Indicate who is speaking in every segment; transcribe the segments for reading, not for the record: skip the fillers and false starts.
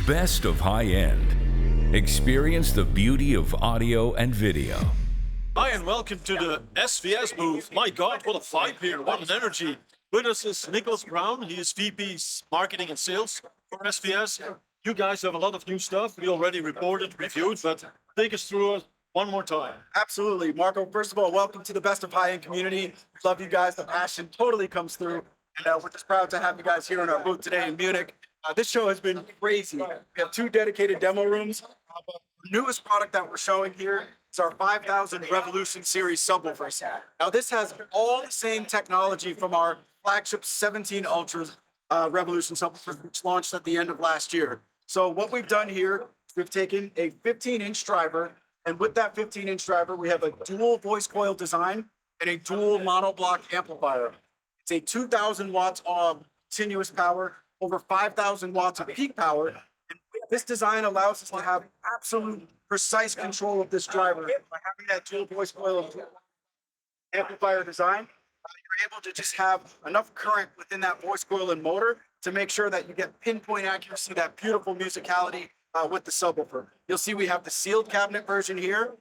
Speaker 1: best of high end. Experience the beauty of audio and video.
Speaker 2: Hi, and welcome to the SVS booth. My God, what a vibe here, what an energy. With us is Nicholas Brown. He is VP Marketing and Sales for SVS. You guys have a lot of new stuff. We already reported, reviewed, but take us through it one more time.
Speaker 3: Absolutely. Marco, first of all, welcome to the Best of High End community. Love you guys. The passion totally comes through. And we're just proud to have you guys here in our booth today in Munich. This show has been crazy. We have 2 dedicated demo rooms. The newest product that we're showing here is our 5000 Revolution Series subwoofers. Now, this has all the same technology from our flagship 17 Ultra Revolution subwoofer, which launched at the end of last year. So what we've done here, we've taken a 15-inch driver, and with that 15-inch driver, we have a dual voice coil design and a dual monoblock amplifier. It's a 2,000 watts of continuous power, over 5,000 watts of peak power. And this design allows us to have absolute precise control of this driver. By having that dual voice coil amplifier design, you're able to just have enough current within that voice coil and motor to make sure that you get pinpoint accuracy, that beautiful musicality with the subwoofer. You'll see we have the sealed cabinet version here,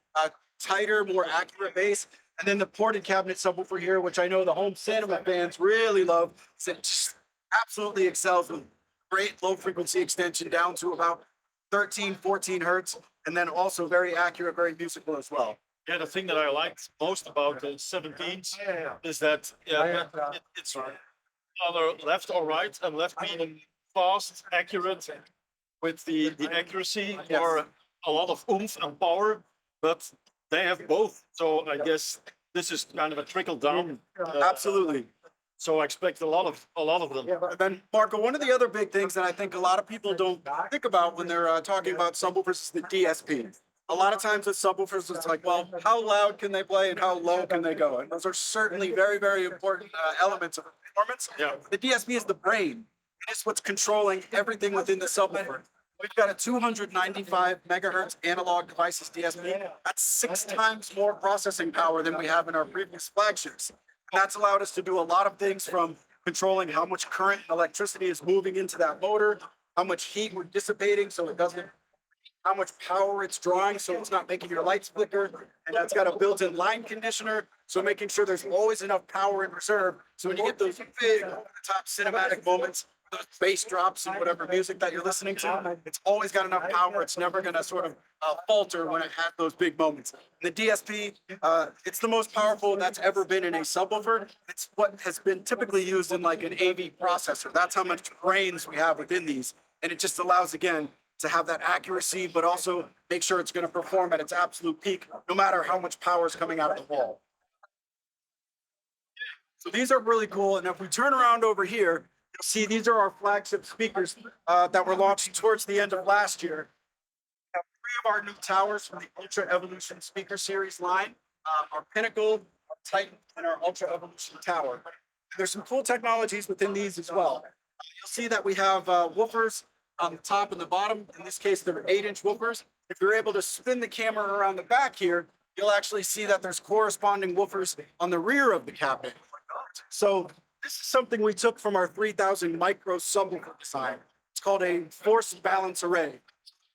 Speaker 3: tighter, more accurate bass, and then the ported cabinet subwoofer here, which I know the home cinema fans really love. It just absolutely excels with great low frequency extension down to about 13, 14 hertz, and then also very accurate, very musical as well.
Speaker 2: Yeah, the thing that I liked most about the 17s is that it's either left or right, and left meaning fast, accurate, with the accuracy, or a lot of oomph and power, but they have both. So I guess this is kind of a trickle down.
Speaker 3: Absolutely.
Speaker 2: So I expect a lot of them.
Speaker 3: And then, Marco, one of the other big things that I think a lot of people don't think about when they're talking about subwoofers is the DSP. A lot of times with subwoofers, it's like, well, how loud can they play and how low can they go? And those are certainly very, very important elements of performance.
Speaker 2: Yeah.
Speaker 3: The DSP is the brain. It's what's controlling everything within the subwoofer. We've got a 295 megahertz analog devices DSP. That's 6 times more processing power than we have in our previous flagships. And that's allowed us to do a lot of things, from controlling how much current and electricity is moving into that motor, how much heat we're dissipating so it doesn't, how much power it's drawing so it's not making your lights flicker. And that's got a built-in line conditioner, so making sure there's always enough power in reserve. So when you get those big over-the-top cinematic moments, those bass drops and whatever music that you're listening to, it's always got enough power. It's never going to sort of falter when it has those big moments. The DSP, it's the most powerful that's ever been in a subwoofer. It's what has been typically used in like an AV processor. That's how much brains we have within these. And it just allows, again, to have that accuracy, but also make sure it's going to perform at its absolute peak, no matter how much power is coming out of the wall. So these are really cool. And if we turn around over here, you'll see these are our flagship speakers that were launched towards the end of last year. We have 3 of our new towers from the Ultra Evolution speaker series line, our Pinnacle, our Titan, and our Ultra Evolution tower. There's some cool technologies within these as well. You'll see that we have woofers on the top and the bottom. In this case, they're 8-inch woofers. If you're able to spin the camera around the back here, you'll actually see that there's corresponding woofers on the rear of the cabinet. So this is something we took from our 3000 micro subwoofer design. It's called a forced balance array.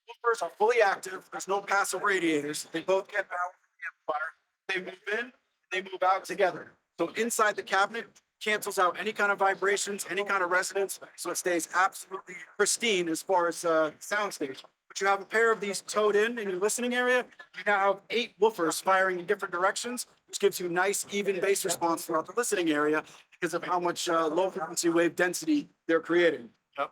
Speaker 3: Woofers are fully active. There's no passive radiators. They both get power from the amplifier. They move in, they move out together. So inside the cabinet, cancels out any kind of vibrations, any kind of resonance, so it stays absolutely pristine as far as sound stage. But you have a pair of these towed in your listening area. You now have 8 woofers firing in different directions, which gives you nice, even bass response throughout the listening area because of how much low frequency wave density they're creating.
Speaker 2: Yep.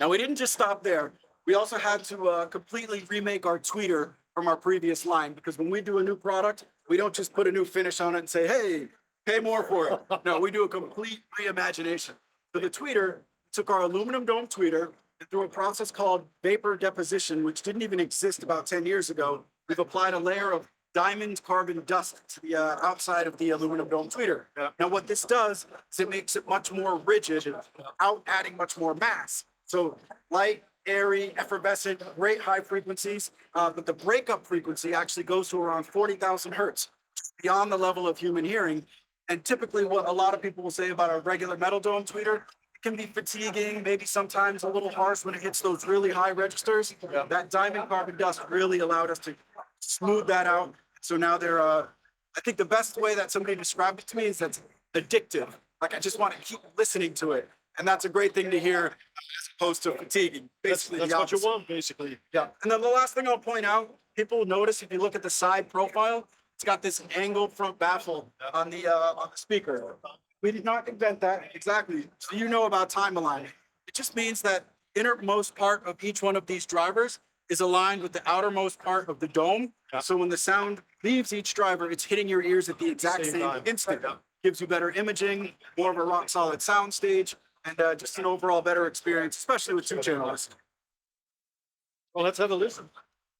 Speaker 3: Now, we didn't just stop there. We also had to completely remake our tweeter from our previous line, because when we do a new product, we don't just put a new finish on it and say, hey, pay more for it. No, we do a complete reimagination. So the tweeter took our aluminum dome tweeter, and through a process called vapor deposition, which didn't even exist about 10 years ago, we've applied a layer of diamond carbon dust to the outside of the aluminum dome tweeter.
Speaker 2: Yeah.
Speaker 3: Now, what this does is it makes it much more rigid without adding much more mass. So light, airy, effervescent, great high frequencies, but the breakup frequency actually goes to around 40,000 hertz, beyond the level of human hearing. And typically what a lot of people will say about a regular metal dome tweeter, it can be fatiguing, maybe sometimes a little harsh when it hits those really high registers. That diamond carbon dust really allowed us to smooth that out. So now they're, I think the best way that somebody described it to me is that's addictive. Like I just want to keep listening to it. And that's a great thing to hear as opposed to fatiguing. Basically,
Speaker 2: That's what you want, basically.
Speaker 3: Yeah. And then the last thing I'll point out, people will notice if you look at the side profile, it's got this angled front baffle on the speaker. We did not invent that exactly. So you know about time alignment. It just means that innermost part of each one of these drivers is aligned with the outermost part of the dome. So when the sound leaves each driver, it's hitting your ears at the exact same instant. Gives you better imaging, more of a rock solid sound stage, and just an overall better experience, especially with 2 channels.
Speaker 2: Well, let's have a listen.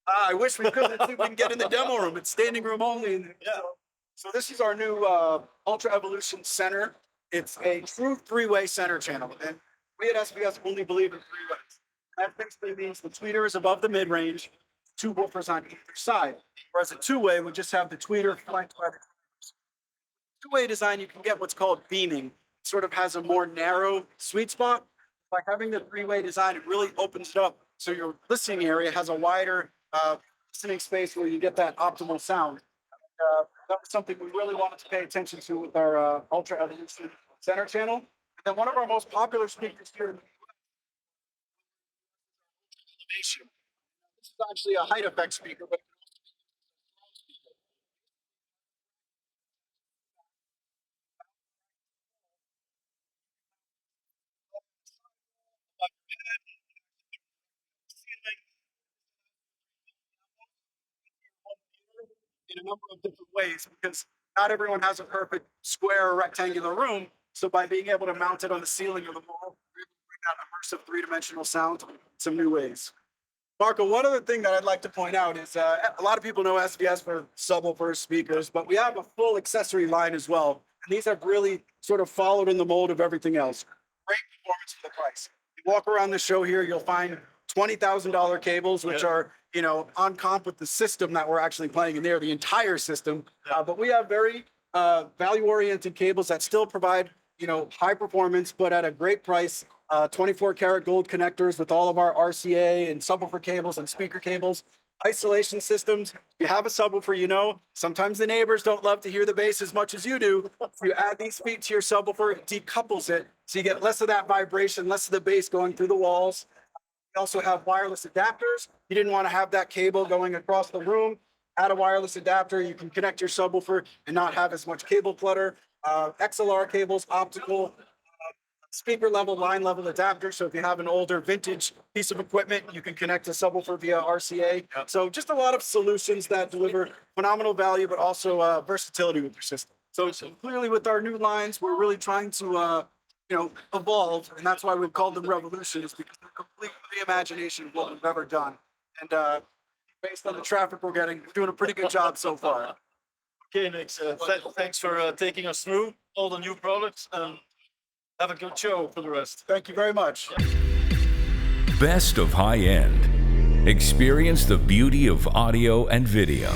Speaker 3: I wish we could. Let's see if we can get in the demo room. It's standing room only.
Speaker 2: Yeah.
Speaker 3: So this is our new Ultra Evolution center. It's a true 3-way center channel. And we at SVS only believe in 3 ways. That basically means the tweeter is above the mid-range, 2 woofers on either side. Whereas a 2-way would just have the tweeter flanked by the 2-way design, you can get what's called beaming. It sort of has a more narrow sweet spot. By having the 3-way design, it really opens it up. So your listening area has a wider listening space where you get that optimal sound. That was something we really wanted to pay attention to with our Ultra Evolution center channel. And then one of our most popular speakers here in the US, this is actually a height effect speaker, but in a number of different ways because not everyone has a perfect square or rectangular room. So by being able to mount it on the ceiling or the wall, we're able to bring that immersive 3-dimensional sound in some new ways. Marco, one other thing that I'd like to point out is a lot of people know SVS for subwoofers, speakers, but we have a full accessory line as well. And these have really sort of followed in the mold of everything else. Great performance for the price. You walk around the show here, you'll find $20,000 cables, which are, you know, on comp with the system that we're actually playing in there, the entire system. But we have very value-oriented cables that still provide, you know, high performance, but at a great price. 24 karat gold connectors with all of our RCA and subwoofer cables and speaker cables. Isolation systems. If you have a subwoofer, you know, sometimes the neighbors don't love to hear the bass as much as you do. If you add these feet to your subwoofer, it decouples it. So you get less of that vibration, less of the bass going through the walls. We also have wireless adapters. You didn't want to have that cable going across the room. Add a wireless adapter. You can connect your subwoofer and not have as much cable clutter. XLR cables, optical, speaker level, line level adapter. So if you have an older vintage piece of equipment, you can connect a subwoofer via RCA. So just a lot of solutions that deliver phenomenal value, but also versatility with your system. So clearly with our new lines, we're really trying to you know, evolve, and that's why we've called them revolutions, because they're a complete reimagination of what we've ever done. And based on the traffic we're getting, we're doing a pretty good job so far.
Speaker 2: Okay, Nick, thanks for taking us through all the new products, and have a good show for the rest.
Speaker 3: Thank you very much.
Speaker 1: Best of High End. Experience the beauty of audio and video.